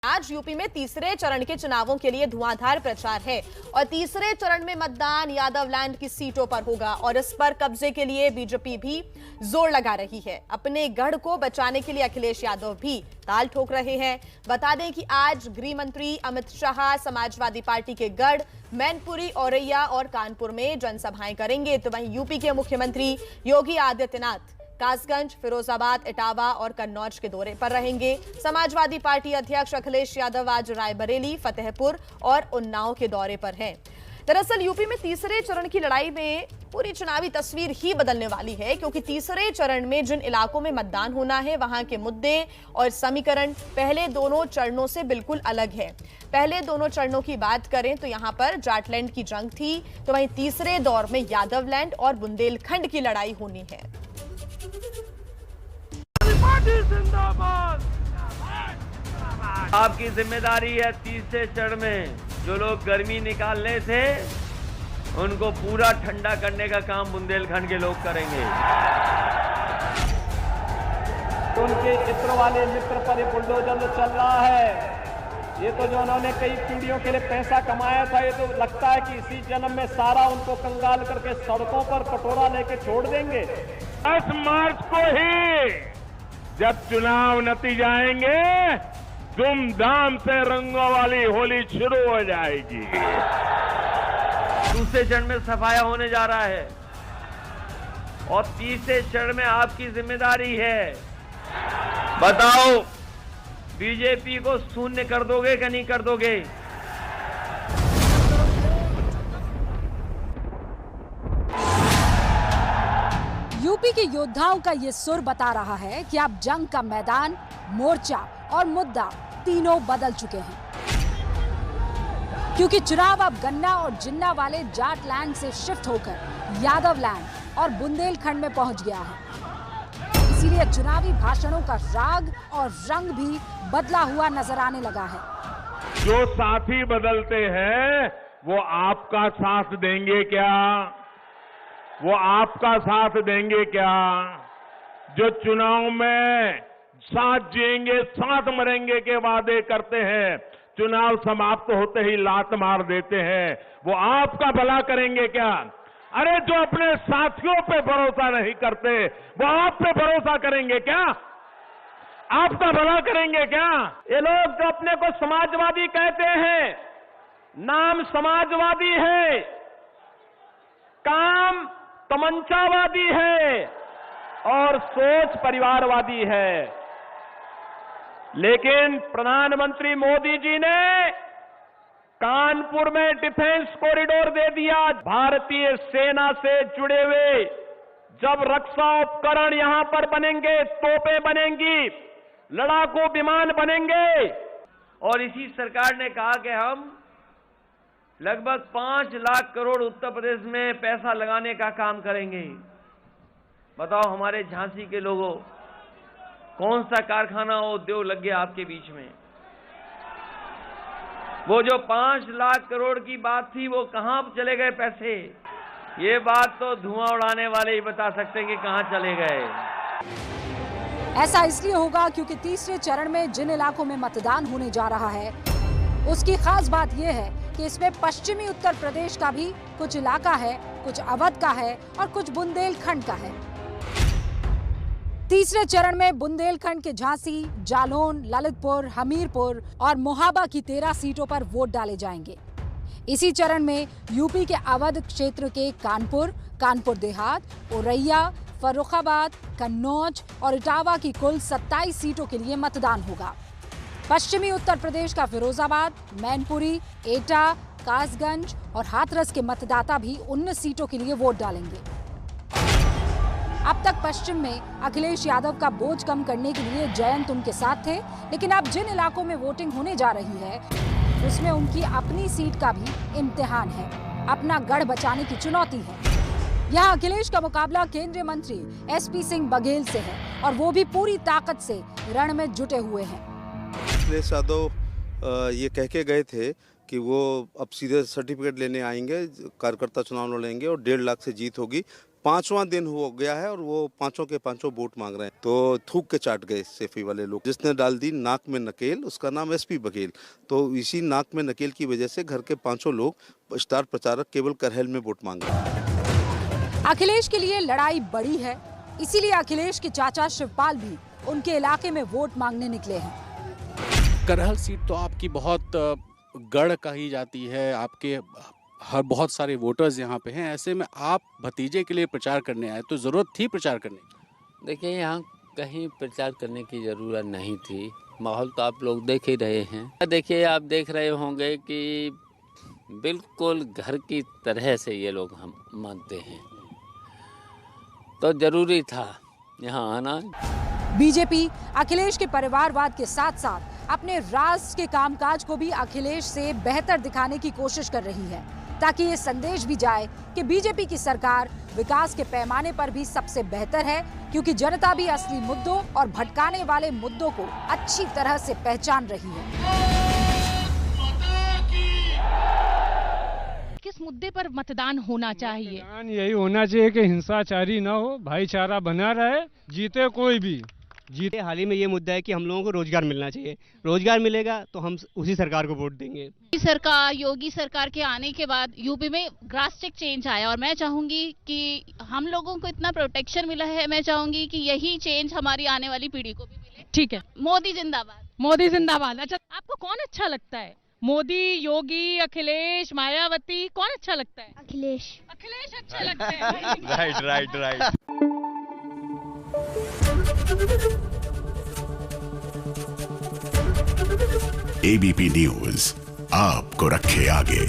आज यूपी में तीसरे चरण के चुनावों के लिए धुआंधार प्रचार है और तीसरे चरण में मतदान यादवलैंड की सीटों पर होगा और इस पर कब्जे के लिए बीजेपी भी जोर लगा रही है। अपने गढ़ को बचाने के लिए अखिलेश यादव भी ताल ठोक रहे हैं। बता दें कि आज गृह मंत्री अमित शाह समाजवादी पार्टी के गढ़, मैनपुरी, औरैया और कानपुर में जनसभाएं करेंगे, तो वहीं यूपी के मुख्यमंत्री योगी आदित्यनाथ कासगंज, फिरोजाबाद, इटावा और कन्नौज के दौरे पर रहेंगे। समाजवादी पार्टी अध्यक्ष अखिलेश यादव आज रायबरेली, फतेहपुर और उन्नाव के दौरे पर हैं। दरअसल यूपी में तीसरे चरण की लड़ाई में पूरी चुनावी तस्वीर ही बदलने वाली है, क्योंकि तीसरे चरण में जिन इलाकों में मतदान होना है वहां के मुद्दे और समीकरण पहले दोनों चरणों से बिल्कुल अलग है। पहले दोनों चरणों की बात करें तो यहां पर जाटलैंड की जंग थी, तो वहीं तीसरे दौर में यादवलैंड और बुंदेलखंड की लड़ाई होनी है। जिंदाबाद। आपकी जिम्मेदारी है तीसरे चरण में जो लोग गर्मी निकालने थे उनको पूरा ठंडा करने का काम बुंदेलखंड के लोग करेंगे। उनके चित्र वाले मित्र पर ये बुलडोजर जो चल रहा है, ये तो जो उन्होंने कई पीढ़ियों के लिए पैसा कमाया था, ये तो लगता है कि इसी जन्म में सारा उनको कंगाल करके सड़कों पर कटोरा लेके छोड़ देंगे। 10 मार्च को ही जब चुनाव नतीजे आएंगे, धूमधाम से रंगों वाली होली शुरू हो जाएगी। दूसरे चरण में सफाया होने जा रहा है और तीसरे चरण में आपकी जिम्मेदारी है। बताओ, बीजेपी को शून्य कर दोगे कि नहीं कर दोगे? यूपी के योद्धाओं का ये सुर बता रहा है कि अब जंग का मैदान, मोर्चा और मुद्दा तीनों बदल चुके हैं, क्योंकि चुनाव अब गन्ना और जिन्ना वाले जाटलैंड से शिफ्ट होकर यादवलैंड और बुंदेलखंड में पहुंच गया है। इसीलिए चुनावी भाषणों का राग और रंग भी बदला हुआ नजर आने लगा है। जो साथी बदलते हैं वो आपका साथ देंगे क्या? वो आपका साथ देंगे क्या? जो चुनाव में साथ जिएंगे साथ मरेंगे के वादे करते हैं, चुनाव समाप्त होते ही लात मार देते हैं, वो आपका भला करेंगे क्या? अरे जो अपने साथियों पे भरोसा नहीं करते वो आप पे भरोसा करेंगे क्या? आपका भला करेंगे क्या? ये लोग जो अपने को समाजवादी कहते हैं, नाम समाजवादी है, काम तमंचावादी है और सोच परिवारवादी है। लेकिन प्रधानमंत्री मोदी जी ने कानपुर में डिफेंस कॉरिडोर दे दिया। भारतीय सेना से जुड़े हुए जब रक्षा उपकरण यहां पर बनेंगे, तोपें बनेंगी, लड़ाकू विमान बनेंगे। और इसी सरकार ने कहा कि हम लगभग 5 लाख करोड़ उत्तर प्रदेश में पैसा लगाने का काम करेंगे। बताओ हमारे झांसी के लोगों, कौन सा कारखाना उद्योग लग गया आपके बीच में? वो जो 5 लाख करोड़ की बात थी वो कहां चले गए पैसे? ये बात तो धुआं उड़ाने वाले ही बता सकते हैं कि कहां चले गए। ऐसा इसलिए होगा क्योंकि तीसरे चरण में जिन इलाकों में मतदान होने जा रहा है उसकी खास बात यह है कि इसमें पश्चिमी उत्तर प्रदेश का भी कुछ इलाका है, कुछ अवध का है और कुछ बुंदेलखंड का है। तीसरे चरण में बुंदेलखंड के झांसी, जालौन, ललितपुर, हमीरपुर और मोहाबा की 13 सीटों पर वोट डाले जाएंगे। इसी चरण में यूपी के अवध क्षेत्र के कानपुर, कानपुर देहात, औरैया, फर्रुखाबाद, कन्नौज और इटावा की कुल 27 सीटों के लिए मतदान होगा। पश्चिमी उत्तर प्रदेश का फिरोजाबाद, मैनपुरी, एटा, कासगंज और हाथरस के मतदाता भी 19 सीटों के लिए वोट डालेंगे। अब तक पश्चिम में अखिलेश यादव का बोझ कम करने के लिए जयंत उनके साथ थे, लेकिन अब जिन इलाकों में वोटिंग होने जा रही है उसमें उनकी अपनी सीट का भी इम्तिहान है, अपना गढ़ बचाने की चुनौती है। यहाँ अखिलेश का मुकाबला केंद्रीय मंत्री SP सिंह बघेल से है और वो भी पूरी ताकत से रण में जुटे हुए हैं। अखिलेश यादव ये कह के गए थे कि वो अब सीधे सर्टिफिकेट लेने आएंगे, कार्यकर्ता चुनाव लड़ेंगे और 1.5 लाख से जीत होगी। 5वां दिन हो गया है और वो पांचों के पांचों वोट मांग रहे हैं। तो थूक के चाट गए सेफी वाले लोग। जिसने डाल दी नाक में नकेल, उसका नाम एसपी बघेल। तो इसी नाक में नकेल की वजह से घर के पांचों लोग स्टार प्रचारक केवल करहल में वोट मांग रहे हैं। अखिलेश के लिए लड़ाई बड़ी है, इसीलिए अखिलेश के चाचा शिवपाल भी उनके इलाके में वोट मांगने निकले हैं। करहल सीट तो आपकी बहुत गढ़ कही जाती है, आपके हर बहुत सारे वोटर्स यहाँ पे हैं। ऐसे में आप भतीजे के लिए प्रचार करने आए, तो जरूरत थी प्रचार करने की? देखिए, यहाँ कहीं प्रचार करने की ज़रूरत नहीं थी। माहौल तो आप लोग देख ही रहे हैं। देखिए, आप देख रहे होंगे कि बिल्कुल घर की तरह से ये लोग हम मानते हैं, तो ज़रूरी था यहाँ आना। बीजेपी अखिलेश के परिवारवाद के साथ साथ अपने राष्ट्र के कामकाज को भी अखिलेश से बेहतर दिखाने की कोशिश कर रही है, ताकि ये संदेश भी जाए कि बीजेपी की सरकार विकास के पैमाने पर भी सबसे बेहतर है, क्योंकि जनता भी असली मुद्दों और भटकाने वाले मुद्दों को अच्छी तरह से पहचान रही है। किस मुद्दे पर मतदान होना चाहिए? मतदान यही होना चाहिए कि हिंसाचारी ना हो, भाईचारा बना रहे, जीते कोई भी जीते। हाल ही में ये मुद्दा है कि हम लोगों को रोजगार मिलना चाहिए। रोजगार मिलेगा तो हम उसी सरकार को वोट देंगे। योगी सरकार के आने के बाद यूपी में ड्रास्टिक चेंज आया, और मैं चाहूंगी कि हम लोगों को इतना प्रोटेक्शन मिला है, मैं चाहूंगी कि यही चेंज हमारी आने वाली पीढ़ी को भी मिले। ठीक है, मोदी जिंदाबाद। मोदी जिंदाबाद। अच्छा, आपको कौन अच्छा लगता है? मोदी, योगी, अखिलेश, मायावती, कौन अच्छा लगता है? अखिलेश। अखिलेश अच्छा लगता है। राइट। एबीपी न्यूज आपको रखे आगे।